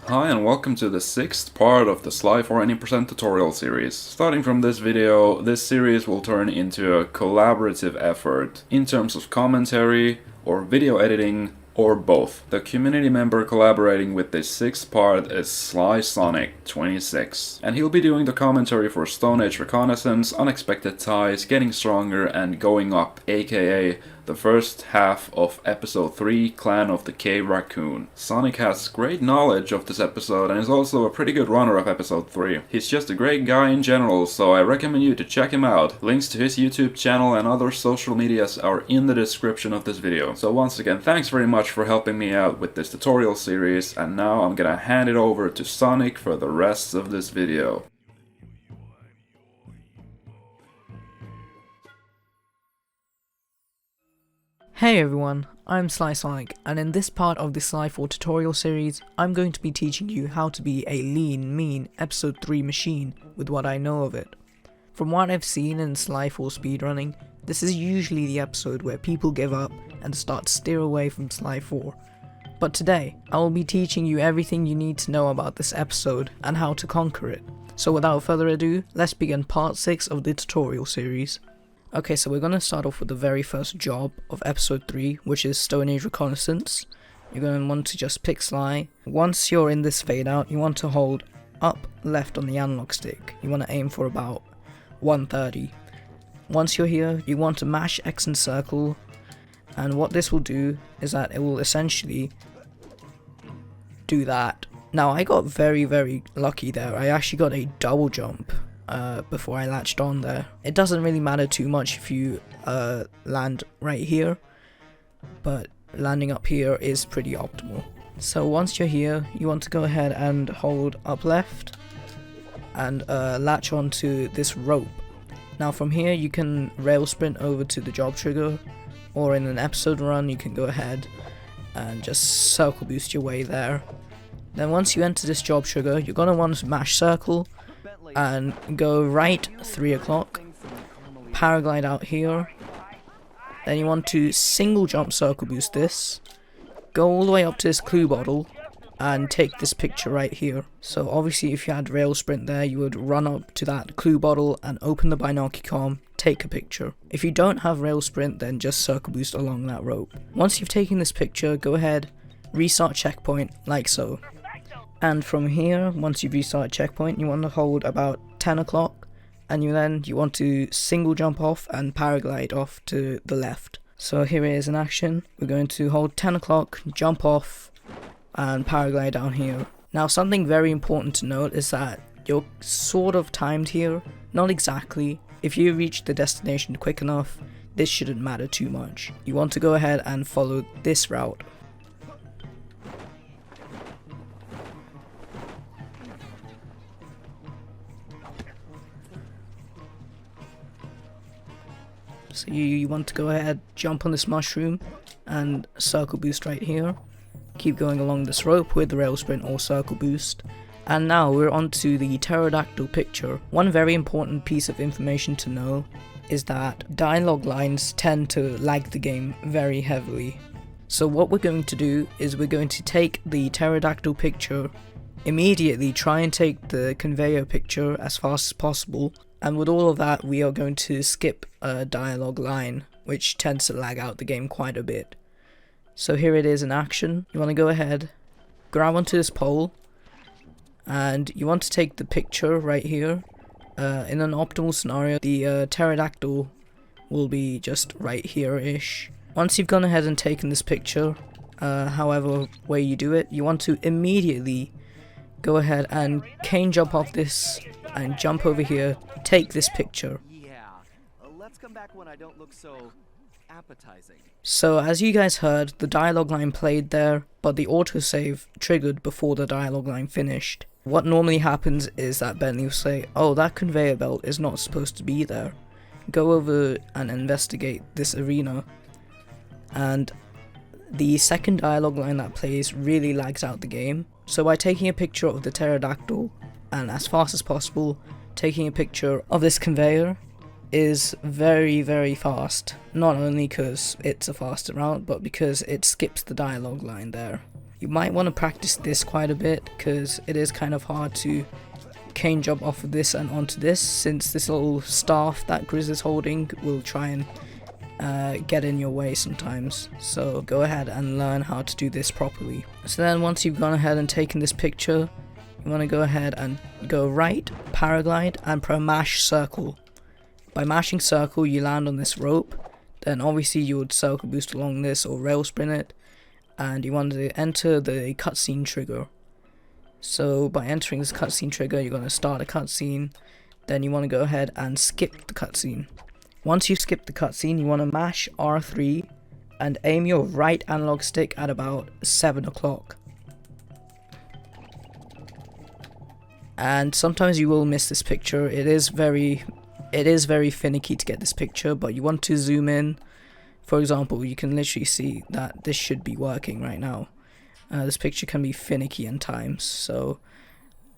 Hi and welcome to the 6th part of the Sly for Any Percent tutorial series. Starting from this video, this series will turn into a collaborative effort in terms of commentary or video editing or both. The community member collaborating with this 6th part is Sly Sonic 26, and he'll be doing the commentary for Age Reconnaissance, Unexpected Ties, Getting Stronger and Going Up, aka the first half of episode 3, Clan of the Cave Raccoon. Sonic has great knowledge of this episode and is also a pretty good runner of episode 3. He's just a great guy in general, so I recommend you to check him out. Links to his YouTube channel and other social medias are in the description of this video. So once again, thanks very much for helping me out with this tutorial series, and now I'm gonna hand it over to Sonic for the rest of this video. Hey everyone, I'm Sly Sonic, and in this part of the Sly 4 tutorial series, I'm going to be teaching you how to be a lean, mean episode 3 machine with what I know of it. From what I've seen in Sly 4 speedrunning, this is usually the episode where people give up and start to steer away from Sly 4. But today, I will be teaching you everything you need to know about this episode and how to conquer it. So without further ado, let's begin part 6 of the tutorial series. Okay, so we're going to start off with the very first job of episode 3, which is Age Reconnaissance. You're going to want to just pick Sly. Once you're in this fade out, you want to hold up left on the analog stick. You want to aim for about 130. Once you're here, you want to mash X and circle, and what this will do is that it will essentially do that. Now I got very lucky there. I actually got a double jump before I latched on there. It doesn't really matter too much if you land right here, but landing up here is pretty optimal. So once you're here, you want to go ahead and hold up left and latch onto this rope. Now from here you can rail sprint over to the job trigger, or in an episode run you can go ahead and just circle boost your way there. Then once you enter this job trigger, you're going to want to mash circle and go right 3 o'clock, paraglide out here, then you want to single jump circle boost this, go all the way up to this clue bottle and take this picture right here. So obviously if you had rail sprint there, you would run up to that clue bottle and open the binocular, take a picture. If you don't have rail sprint, then just circle boost along that rope. Once you've taken this picture, go ahead, restart checkpoint like so. And from here, once you've restarted checkpoint, you want to hold about 10 o'clock, and you want to single jump off and paraglide off to the left. So here it is in action. We're going to hold 10 o'clock, jump off, and paraglide down here. Now something very important to note is that you're sort of timed here, not exactly. If you reach the destination quick enough, this shouldn't matter too much. You want to go ahead and follow this route. So you want to go ahead, jump on this mushroom and circle boost right here. Keep going along this rope with the rail sprint or circle boost. And now we're on to the pterodactyl picture. One very important piece of information to know is that dialogue lines tend to lag the game very heavily. So what we're going to do is we're going to take the pterodactyl picture, immediately try and take the conveyor picture as fast as possible, and with all of that we are going to skip a dialogue line, which tends to lag out the game quite a bit. So here it is in action. You want to go ahead, grab onto this pole, and you want to take the picture right here. In an optimal scenario, the pterodactyl will be just right here-ish. Once you've gone ahead and taken this picture, however way you do it, you want to immediately go ahead and cane jump off this and jump over here, take this picture. Let's come back when I don't look so appetizing. So as you guys heard, the dialogue line played there, but the autosave triggered before the dialogue line finished. What normally happens is that Bentley will say, oh, that conveyor belt is not supposed to be there. Go over and investigate this arena. And the second dialogue line that plays really lags out the game. So by taking a picture of the pterodactyl and as fast as possible taking a picture of this conveyor is very fast, not only because it's a faster route but because it skips the dialogue line there. You might want to practice this quite a bit because it is kind of hard to cane jump off of this and onto this, since this little staff that Grizz is holding will try and get in your way sometimes. So go ahead and learn how to do this properly. So then once you've gone ahead and taken this picture, you want to go ahead and go right, paraglide, and mash circle. By mashing circle, you land on this rope. Then obviously you would circle boost along this or rail sprint it, and you want to enter the cutscene trigger. So by entering this cutscene trigger, you're going to start a cutscene. Then you want to go ahead and skip the cutscene. Once you've skipped the cutscene, you want to mash R3 and aim your right analog stick at about 7 o'clock. And sometimes you will miss this picture. It is very finicky to get this picture, but you want to zoom in. For example, you can literally see that this should be working right now. This picture can be finicky in times, so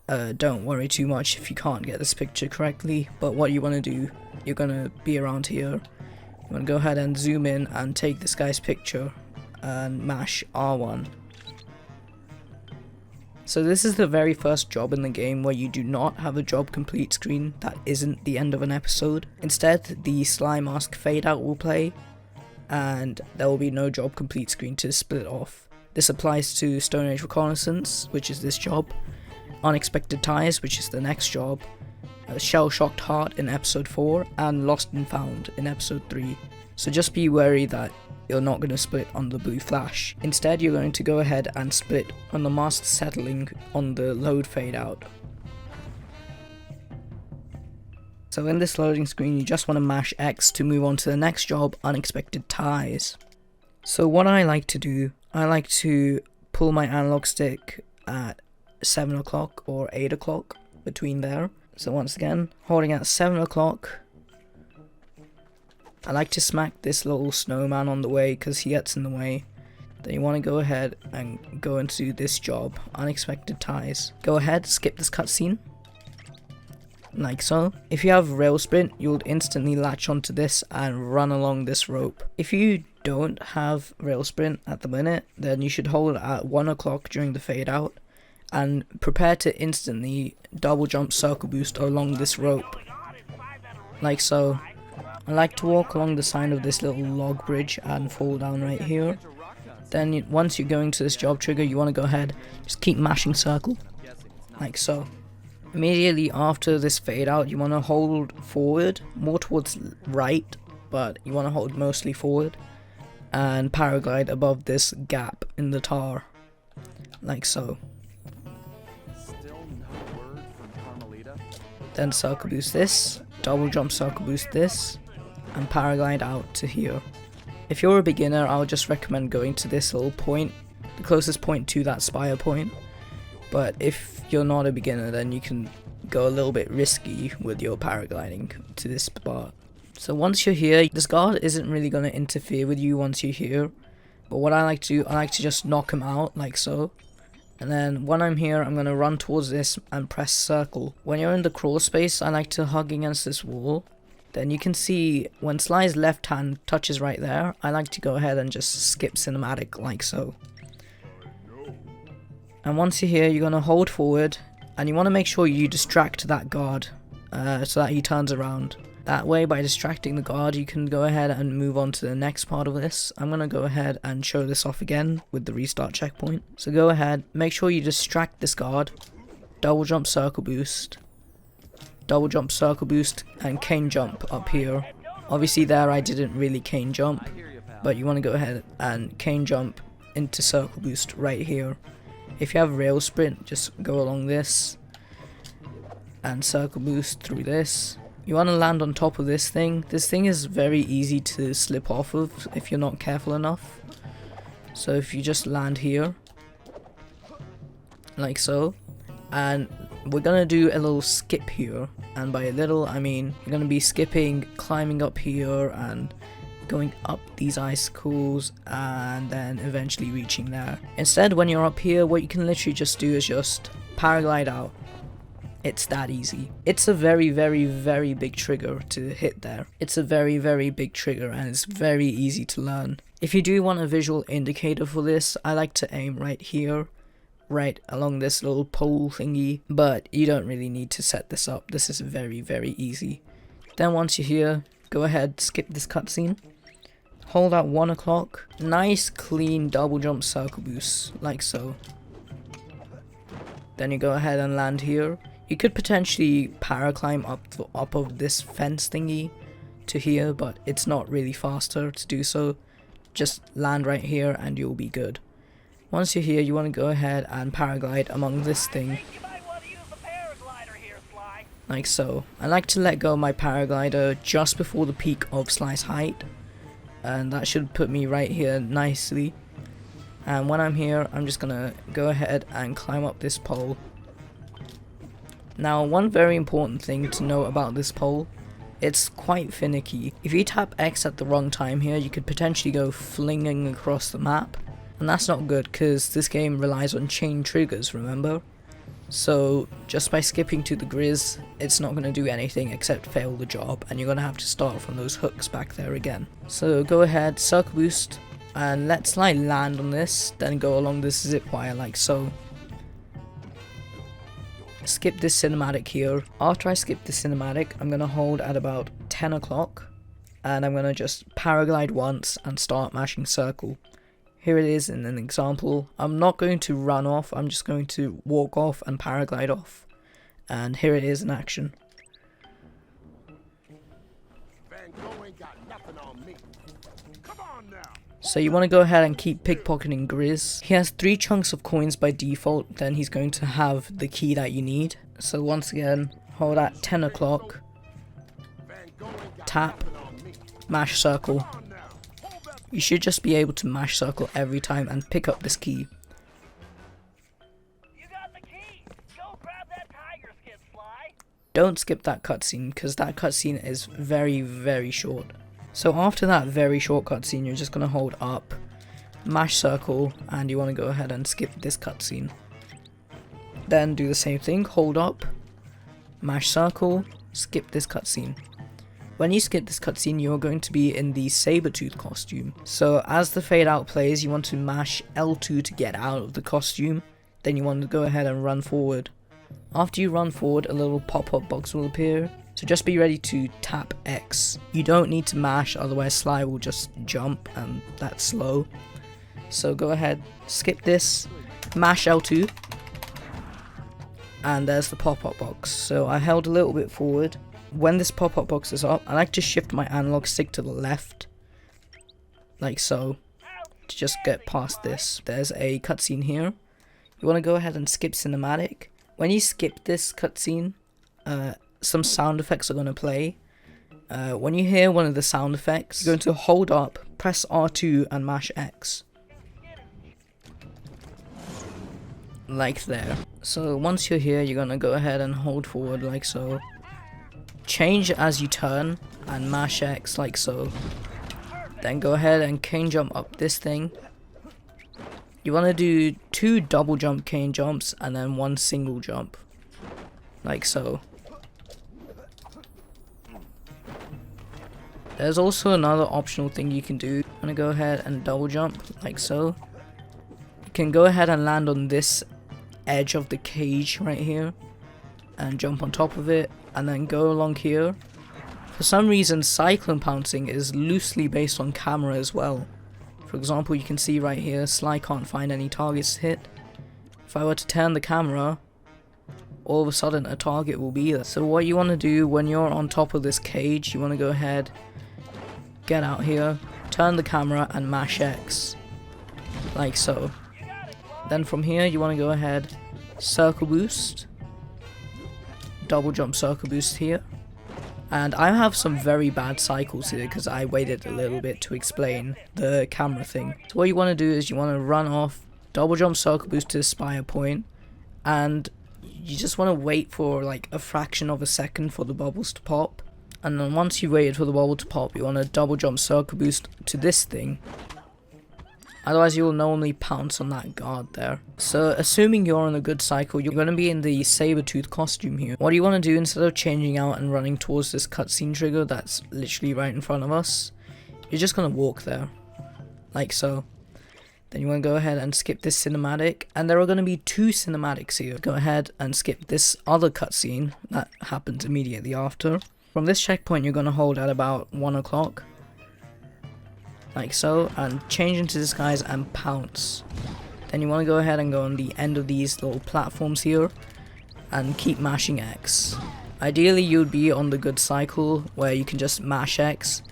don't worry too much if you can't get this picture correctly. But what you want to do, you're going to be around here. You want to go ahead and zoom in and take this guy's picture and mash R1. So this is the very first job in the game where you do not have a job complete screen that isn't the end of an episode. Instead, the Sly Mask fade out will play, and there will be no job complete screen to split off. This applies to Stone Age Reconnaissance, which is this job, Unexpected Ties, which is the next job, Shell Shocked Heart in episode 4, and Lost and Found in episode 3. So just be wary that you're not going to split on the blue flash. Instead, you're going to go ahead and split on the mask settling on the load fade out. So in this loading screen, you just want to mash X to move on to the next job, Unexpected Ties. So what I like to do, I like to pull my analog stick at 7 o'clock or 8 o'clock, between there. So once again, holding at 7 o'clock, I like to smack this little snowman on the way because he gets in the way. Then you want to go ahead and go into this job, Unexpected Ties. Go ahead, skip this cutscene, like so. If you have rail sprint, you'll instantly latch onto this and run along this rope. If you don't have rail sprint at the minute, then you should hold at 1 o'clock during the fade out and prepare to instantly double jump circle boost along this rope, like so. I like to walk along the side of this little log bridge and fall down right here. Then once you're going to this job trigger, you want to go ahead, just keep mashing circle, like so. Immediately after this fade out, you want to hold forward, more towards right, but you want to hold mostly forward, and paraglide above this gap in the tar, like so. Then circle boost this, double jump circle boost this, and paraglide out to here. If you're a beginner, I would just recommend going to this little point, the closest point to that spire point. But if you're not a beginner, then you can go a little bit risky with your paragliding to this spot. So once you're here, this guard isn't really going to interfere with you once you're here. But what I like to do, I like to just knock him out, like so. And then when I'm here, I'm going to run towards this and press circle. When you're in the crawl space, I like to hug against this wall. Then you can see when Sly's left hand touches right there, I like to go ahead and just skip cinematic, like so. And once you're here, you're going to hold forward, and you want to make sure you distract that guard so that he turns around. That way, by distracting the guard, you can go ahead and move on to the next part of this. I'm going to go ahead and show this off again with the restart checkpoint. So go ahead, make sure you distract this guard, double jump circle boost, and cane jump up here. Obviously there I didn't really cane jump, but you want to go ahead and cane jump into circle boost right here. If you have rail sprint, just go along this and circle boost through this. You want to land on top of this thing. This thing is very easy to slip off of if you're not careful enough. So if you just land here, like so, and we're gonna do a little skip here, and by a little I mean you're gonna be skipping, climbing up here and going up these icicles and then eventually reaching there. Instead, when you're up here, what you can literally just do is just paraglide out. It's that easy. It's a very, very, very big trigger to hit there. It's a very, very big trigger, and it's very easy to learn. If you do want a visual indicator for this, I like to aim right here, right along this little pole thingy, but you don't really need to set this up. This is very, very easy. Then once you're here, go ahead, skip this cutscene, hold out 1 o'clock, nice clean double jump circle boost, like so. Then you go ahead and land here. You could potentially paraclimb up of this fence thingy to here, but it's not really faster to do so. Just land right here and you'll be good. Once you're here, you want to go ahead and paraglide among this thing. Like so. I like to let go of my paraglider just before the peak of Sly's height. And that should put me right here nicely. And when I'm here, I'm just gonna go ahead and climb up this pole. Now, one very important thing to know about this pole, it's quite finicky. If you tap X at the wrong time here, you could potentially go flinging across the map. And that's not good because this game relies on chain triggers, remember? So just by skipping to the Grizz, it's not going to do anything except fail the job, and you're going to have to start from those hooks back there again. So go ahead, circle boost, and let's like land on this, then go along this zip wire like so. Skip this cinematic here. After I skip the cinematic, I'm going to hold at about 10 o'clock, and I'm going to just paraglide once and start mashing circle. Here it is in an example. I'm not going to run off, I'm just going to walk off and paraglide off. And here it is in action. So you want to go ahead and keep pickpocketing Grizz. He has 3 chunks of coins by default, then he's going to have the key that you need. So once again, hold at 10 o'clock, tap, mash circle. You should just be able to mash circle every time and pick up this key. You got the key. Go grab that tiger skin, Sly. Don't skip that cutscene because that cutscene is very, very short. So after that very short cutscene, you're just going to hold up, mash circle, and you want to go ahead and skip this cutscene. Then do the same thing, hold up, mash circle, skip this cutscene. When you skip this cutscene, you're going to be in the Sabretooth costume. So as the fade out plays, you want to mash L2 to get out of the costume. Then you want to go ahead and run forward. After you run forward, a little pop-up box will appear. So just be ready to tap X. You don't need to mash, otherwise Sly will just jump and that's slow. So go ahead, skip this, mash L2. And there's the pop-up box. So I held a little bit forward. When this pop-up box is up, I like to shift my analog stick to the left, like so, to just get past this. There's a cutscene here. You want to go ahead and skip cinematic. When you skip this cutscene, some sound effects are going to play. When you hear one of the sound effects, you're going to hold up, press R2 and mash X. Like there. So once you're here, you're going to go ahead and hold forward like so. Change as you turn and mash X like so. Then go ahead and cane jump up this thing. You want to do 2 double jump cane jumps and then 1 single jump. Like so. There's also another optional thing you can do. You want to go ahead and double jump like so. You can go ahead and land on this edge of the cage right here and jump on top of it. And then go along here. For some reason, cyclone pouncing is loosely based on camera as well. For example, you can see right here, Sly can't find any targets to hit. If I were to turn the camera, all of a sudden a target will be there. So what you want to do when you're on top of this cage, you want to go ahead, get out here, turn the camera and mash X. Like so. Then from here, you want to go ahead, circle boost. Double jump circle boost here, and I have some very bad cycles here because I waited a little bit to explain the camera thing. So what you want to do is you want to run off, double jump circle boost to the spire point, and you just want to wait for like a fraction of a second for the bubbles to pop, and then once you waited for the bubble to pop, you want to double jump circle boost to this thing. Otherwise you will normally pounce on that guard there. So assuming you're on a good cycle, you're going to be in the Sabretooth costume here. What you want to do, instead of changing out and running towards this cutscene trigger that's literally right in front of us, you're just going to walk there. like so. Then you want to go ahead and skip this cinematic, and there are going to be 2 cinematics here. Go ahead and skip this other cutscene that happens immediately after. From this checkpoint you're going to hold at about 1 o'clock, like so, and change into disguise and pounce. Then you want to go ahead and go on the end of these little platforms here and keep mashing X. Ideally you'd be on the good cycle where you can just mash X,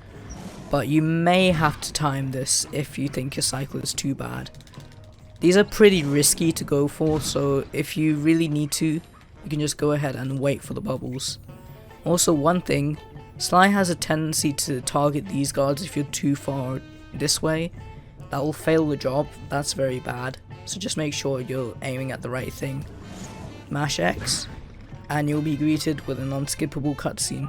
but you may have to time this if you think your cycle is too bad. These are pretty risky to go for, so if you really need to, you can just go ahead and wait for the bubbles. Also, one thing, Sly has a tendency to target these guards if you're too far this way. That will fail the job, that's very bad, so just make sure you're aiming at the right thing. Mash X, and you'll be greeted with an unskippable cutscene.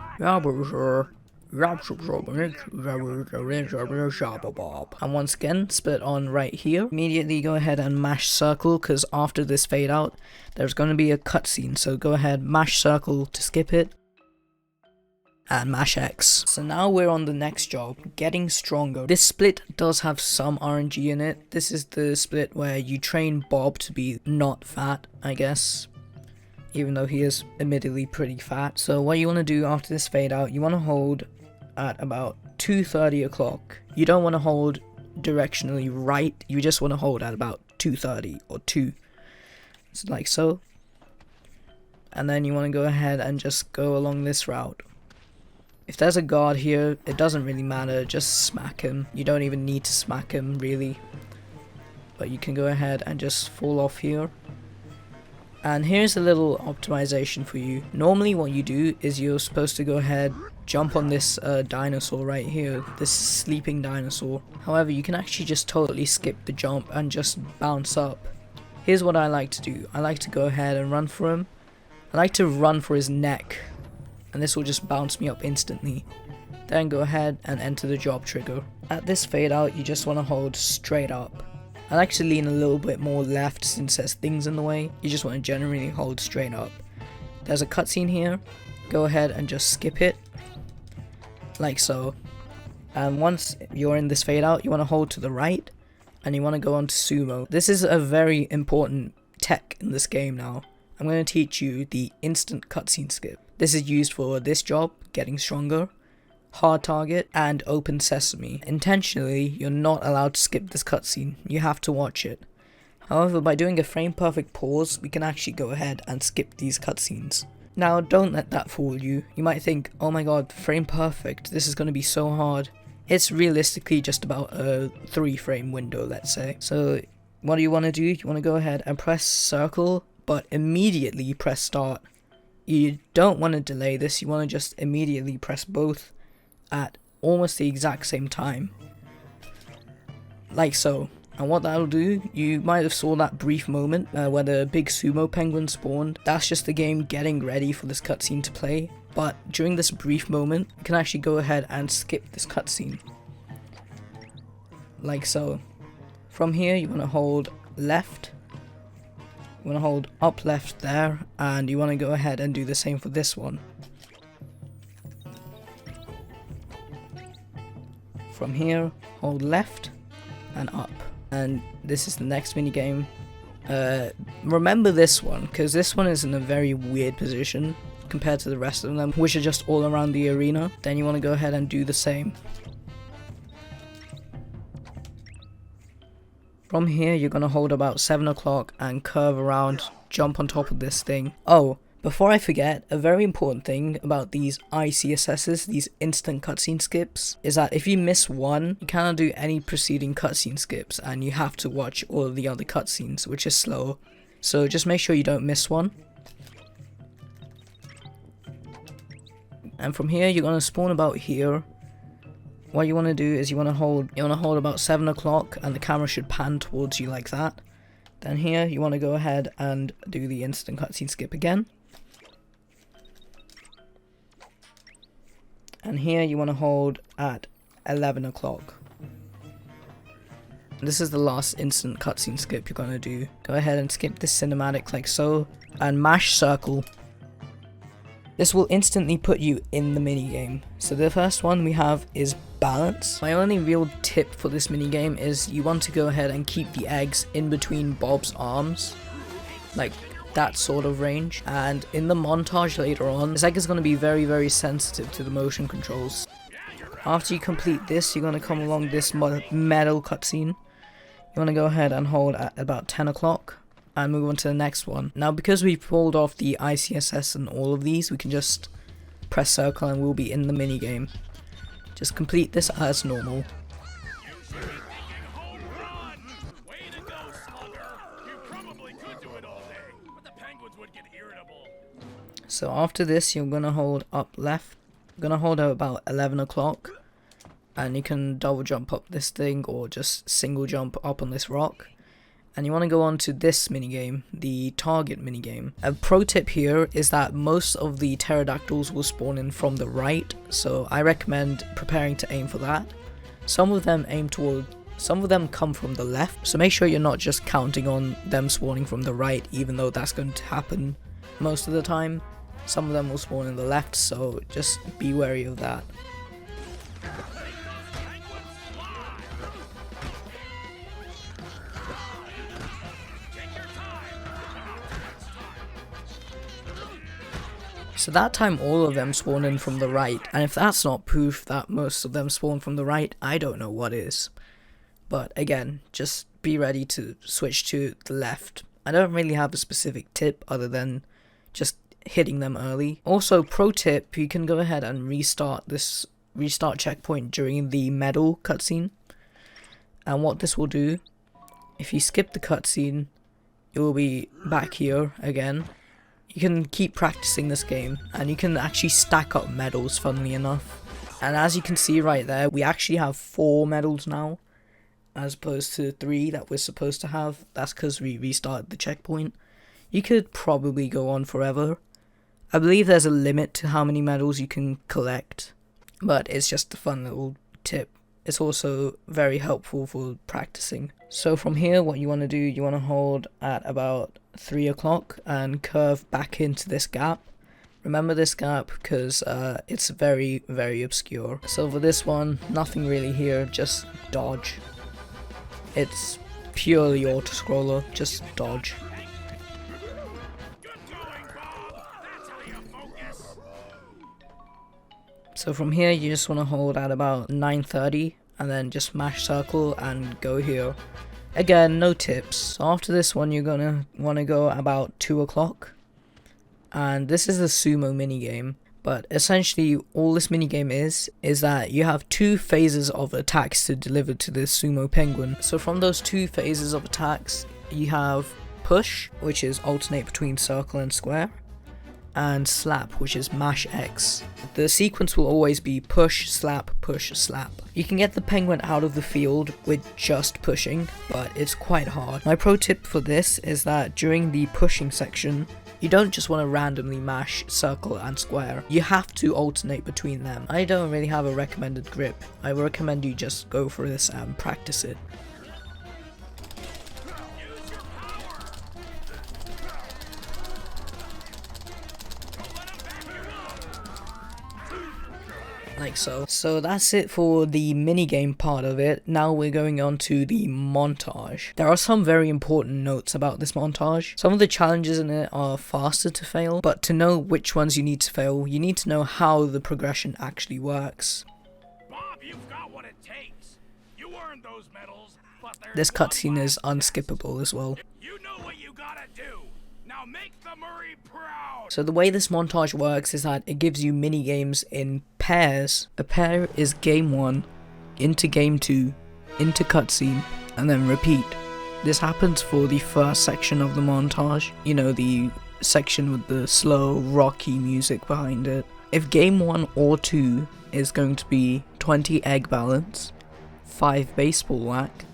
And once again, split on right here. Immediately go ahead and mash circle, because after this fade out, there's going to be a cutscene. So go ahead, mash circle to skip it, and mash X. So now we're on the next job, getting stronger. This split does have some RNG in it. This is the split where you train Bob to be not fat, I guess, even though he is admittedly pretty fat. So what you want to do after this fade out, you want to hold at about 2:30 o'clock. You don't want to hold directionally right, you just want to hold at about 2:30 or 2. So like so. And then you want to go ahead and just go along this route. If there's a guard here, it doesn't really matter, just smack him. You don't even need to smack him really. But you can go ahead and just fall off here. And here's a little optimization for you. Normally what you do is you're supposed to go ahead, jump on this dinosaur right here, this sleeping dinosaur. However, you can actually just totally skip the jump and just bounce up. Here's what I like to do. I like to go ahead and run for him. I like to run for his neck, and this will just bounce me up instantly. Then go ahead and enter the job trigger. At this fade out, you just want to hold straight up. I like to lean a little bit more left since there's things in the way. You just want to generally hold straight up. There's a cutscene here. Go ahead and just skip it, like so. And once you're in this fade out, you want to hold to the right, and you want to go on to sumo. This is a very important tech in this game now. I'm going to teach you the instant cutscene skip. This is used for this job, getting stronger, hard target, and open sesame. Intentionally, you're not allowed to skip this cutscene. You have to watch it. However, by doing a frame perfect pause, we can actually go ahead and skip these cutscenes. Now, don't let that fool you. You might think, oh my god, frame perfect, this is going to be so hard. It's realistically just about a 3-frame window, let's say. So, what do you want to do? You want to go ahead and press circle, but immediately press start. You don't want to delay this, you want to just immediately press both at almost the exact same time, like so. And what that'll do, you might have saw that brief moment where the big sumo penguin spawned. That's just the game getting ready for this cutscene to play, but during this brief moment you can actually go ahead and skip this cutscene, like so. From here you want to hold left, you want to hold up left there, and you want to go ahead and do the same for this one. From here, hold left and up. And this is the next minigame. Remember this one, because this one is in a very weird position compared to the rest of them, which are just all around the arena. Then you want to go ahead and do the same. From here, you're going to hold about 7 o'clock and curve around, jump on top of this thing. Oh, before I forget, a very important thing about these iCSSs, these instant cutscene skips, is that if you miss one, you cannot do any preceding cutscene skips, and you have to watch all of the other cutscenes, which is slow. So just make sure you don't miss one. And from here, you're gonna spawn about here. What you want to do is you want to hold about 7 o'clock, and the camera should pan towards you like that. Then here, you want to go ahead and do the instant cutscene skip again. And here you want to hold at 11 o'clock. This is the last instant cutscene skip you're going to do. Go ahead and skip this cinematic like so, and mash circle. This will instantly put you in the minigame. So the first one we have is balance. My only real tip for this minigame is you want to go ahead and keep the eggs in between Bob's arms, like that sort of range. And in the montage later on, this egg is going to be very sensitive to the motion controls. After you complete this, you're going to come along this metal cutscene. You want to go ahead and hold at about 10 o'clock and move on to the next one. Now because we've pulled off the iCSS and all of these, we can just press circle and we'll be in the minigame. Just complete this as normal. So after this, you're going to hold up left. I'm going to hold at about 11 o'clock. And you can double jump up this thing or just single jump up on this rock. And you want to go on to this minigame, the target minigame. A pro tip here is that most of the pterodactyls will spawn in from the right, so I recommend preparing to aim for that. Some of them come from the left, so make sure you're not just counting on them spawning from the right, even though that's going to happen most of the time. Some of them will spawn in the left, so just be wary of that. So that time all of them spawn in from the right, and if that's not proof that most of them spawn from the right, I don't know what is. But again, just be ready to switch to the left. I don't really have a specific tip other than just hitting them early. Also, pro tip, you can go ahead and restart checkpoint during the medal cutscene. And what this will do, if you skip the cutscene, you will be back here again. You can keep practicing this game, and you can actually stack up medals, funnily enough. And as you can see right there, we actually have 4 medals now, as opposed to 3 that we're supposed to have. That's because we restarted the checkpoint. You could probably go on forever. I believe there's a limit to how many medals you can collect, but it's just a fun little tip. It's also very helpful for practicing. So from here, what you want to do, you want to hold at about 3 o'clock and curve back into this gap. Remember this gap because it's very obscure. So for this one, nothing really here, just dodge. It's purely auto-scroller, just dodge. So from here, you just want to hold at about 9:30 and then just mash circle and go here. Again, no tips. So after this one, you're gonna want to go about 2 o'clock. And this is the sumo minigame. But essentially, all this minigame is that you have 2 phases of attacks to deliver to the sumo penguin. So from those 2 phases of attacks, you have push, which is alternate between circle and square, and slap, which is mash X. The sequence will always be push, slap, slap. You can get the penguin out of the field with just pushing, but it's quite hard. My pro tip for this is that during the pushing section, you don't just want to randomly mash circle and square. You have to alternate between them. I don't really have a recommended grip. I recommend you just go for this and practice it. Like so. So that's it for the minigame part of it. Now we're going on to the montage. There are some very important notes about this montage. Some of the challenges in it are faster to fail, but to know which ones you need to fail, you need to know how the progression actually works. Bob, you've got what it takes. You earned those medals, but This cutscene is unskippable as well. You know what you gotta do. Now make the Murray proud. So the way this montage works is that it gives you mini games in pairs. A pair is game 1, into game 2, into cutscene, and then repeat. This happens for the first section of the montage, you know, the section with the slow, rocky music behind it. If game 1 or 2 is going to be 20 egg balance, 5 baseball whack,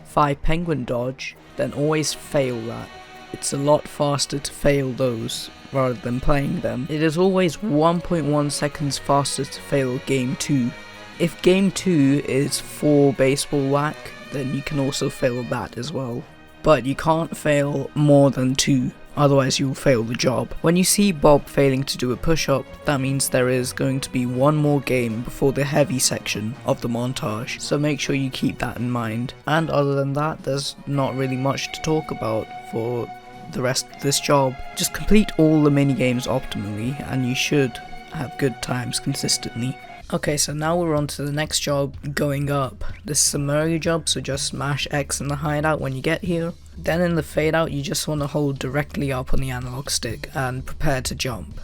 5 penguin dodge, then always fail that. It's a lot faster to fail those rather than playing them. It is always 1.1 seconds faster to fail game 2. If game 2 is 4 baseball whack, then you can also fail that as well. But you can't fail more than 2. otherwise you'll fail the job. When you see Bob failing to do a push-up, that means there is going to be one more game before the heavy section of the montage, so make sure you keep that in mind. And other than that, there's not really much to talk about for the rest of this job. Just complete all the mini games optimally and you should have good times consistently. Okay, so now we're on to the next job, going up. This is a Murray job, so just smash X in the hideout when you get here. Then in the fade out, you just want to hold directly up on the analog stick and prepare to jump.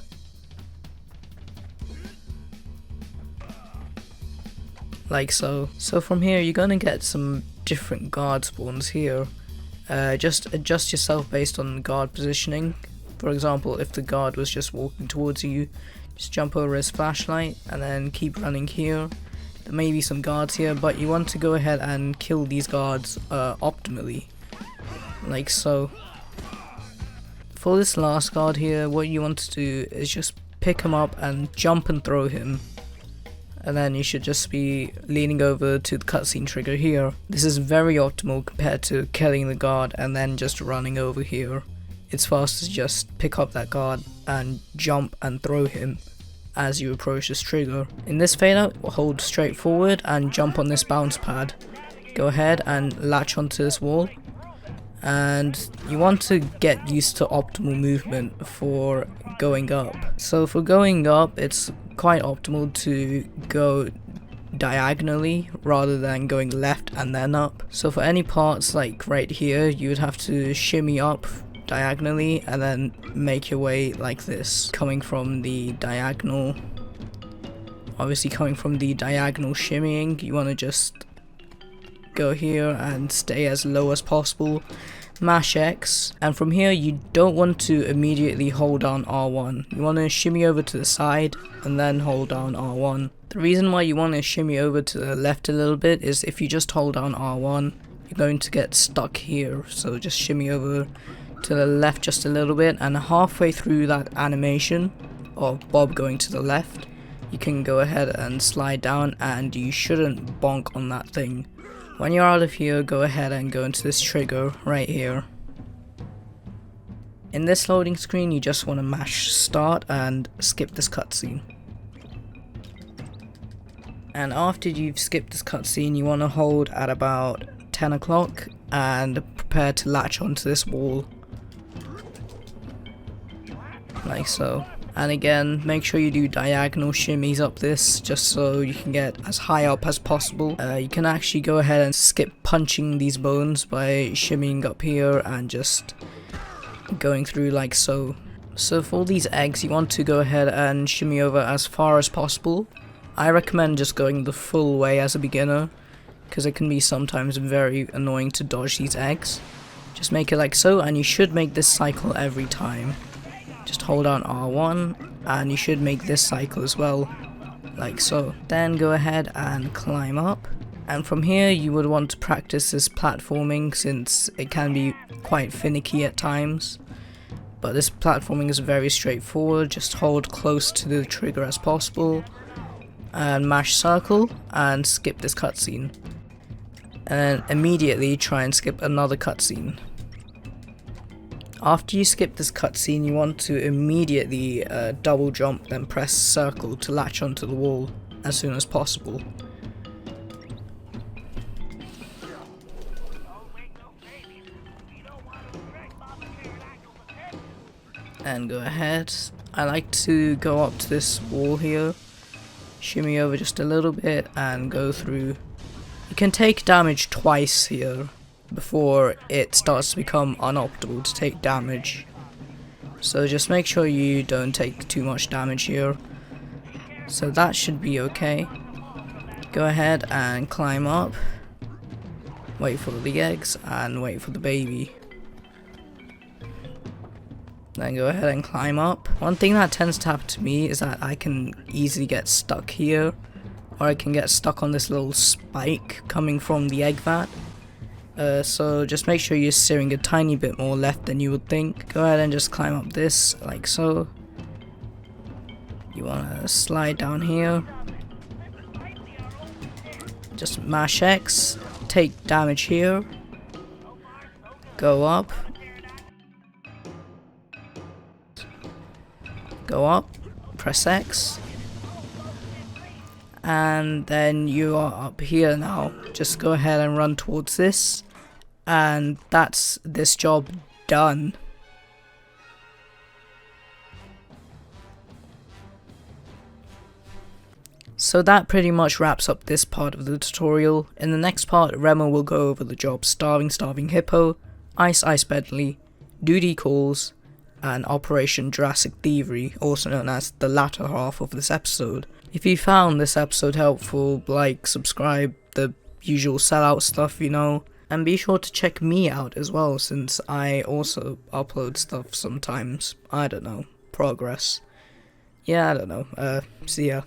Like so. So from here, you're going to get some different guard spawns here. Just adjust yourself based on guard positioning. For example, if the guard was just walking towards you, just jump over his flashlight and then keep running here. There may be some guards here, but you want to go ahead and kill these guards optimally. Like so. For this last guard here, what you want to do is just pick him up and jump and throw him. And then you should just be leaning over to the cutscene trigger here. This is very optimal compared to killing the guard and then just running over here. It's fast to just pick up that guard and jump and throw him as you approach this trigger. In this fade out, hold straight forward and jump on this bounce pad. Go ahead and latch onto this wall. And you want to get used to optimal movement for going up. So for going up, it's quite optimal to go diagonally rather than going left and then up. So for any parts like right here, you would have to shimmy up diagonally and then make your way like this, coming from the diagonal. Obviously coming from the diagonal shimmying, you want to just go here and stay as low as possible, mash X, and from here you don't want to immediately hold down R1. You want to shimmy over to the side and then hold down R1. The reason why you want to shimmy over to the left a little bit is if you just hold down R1, you're going to get stuck here, so just shimmy over to the left just a little bit, and halfway through that animation of Bob going to the left, you can go ahead and slide down and you shouldn't bonk on that thing. When you're out of here, go ahead and go into this trigger right here. In this loading screen, you just want to mash start and skip this cutscene. And after you've skipped this cutscene, you want to hold at about 10 o'clock and prepare to latch onto this wall. Like so. And again, make sure you do diagonal shimmies up this, just so you can get as high up as possible. You can actually go ahead and skip punching these bones by shimmying up here and just going through like so. So for these eggs, you want to go ahead and shimmy over as far as possible. I recommend just going the full way as a beginner, because it can be sometimes very annoying to dodge these eggs. Just make it like so, and you should make this cycle every time. Just hold down R1 and you should make this cycle as well, like so. Then go ahead and climb up, and from here you would want to practice this platforming since it can be quite finicky at times. But this platforming is very straightforward. Just hold close to the trigger as possible and mash circle and skip this cutscene. And then immediately try and skip another cutscene. After you skip this cutscene, you want to immediately double jump, then press circle to latch onto the wall as soon as possible. And go ahead. I like to go up to this wall here, shimmy over just a little bit and go through. You can take damage twice here before it starts to become unoptimal to take damage. So just make sure you don't take too much damage here. So that should be okay. Go ahead and climb up. Wait for the eggs and wait for the baby. Then go ahead and climb up. One thing that tends to happen to me is that I can easily get stuck here, or I can get stuck on this little spike coming from the egg vat. So just make sure you're steering a tiny bit more left than you would think. Go ahead and just climb up this like so. You want to slide down here. Just mash X, take damage here. Go up. go up, press X, and then you are up here now. Just go ahead and run towards this, and that's this job done. So that pretty much wraps up this part of the tutorial. In the next part, Remo will go over the jobs Starving Hippo, Ice Bentley, Duty Calls, and Operation Jurassic Thievery, also known as the latter half of this episode. If you found this episode helpful, like, subscribe, the usual sellout stuff, you know, and be sure to check me out as well, since I also upload stuff sometimes. I don't know, progress. Yeah, I don't know, see ya.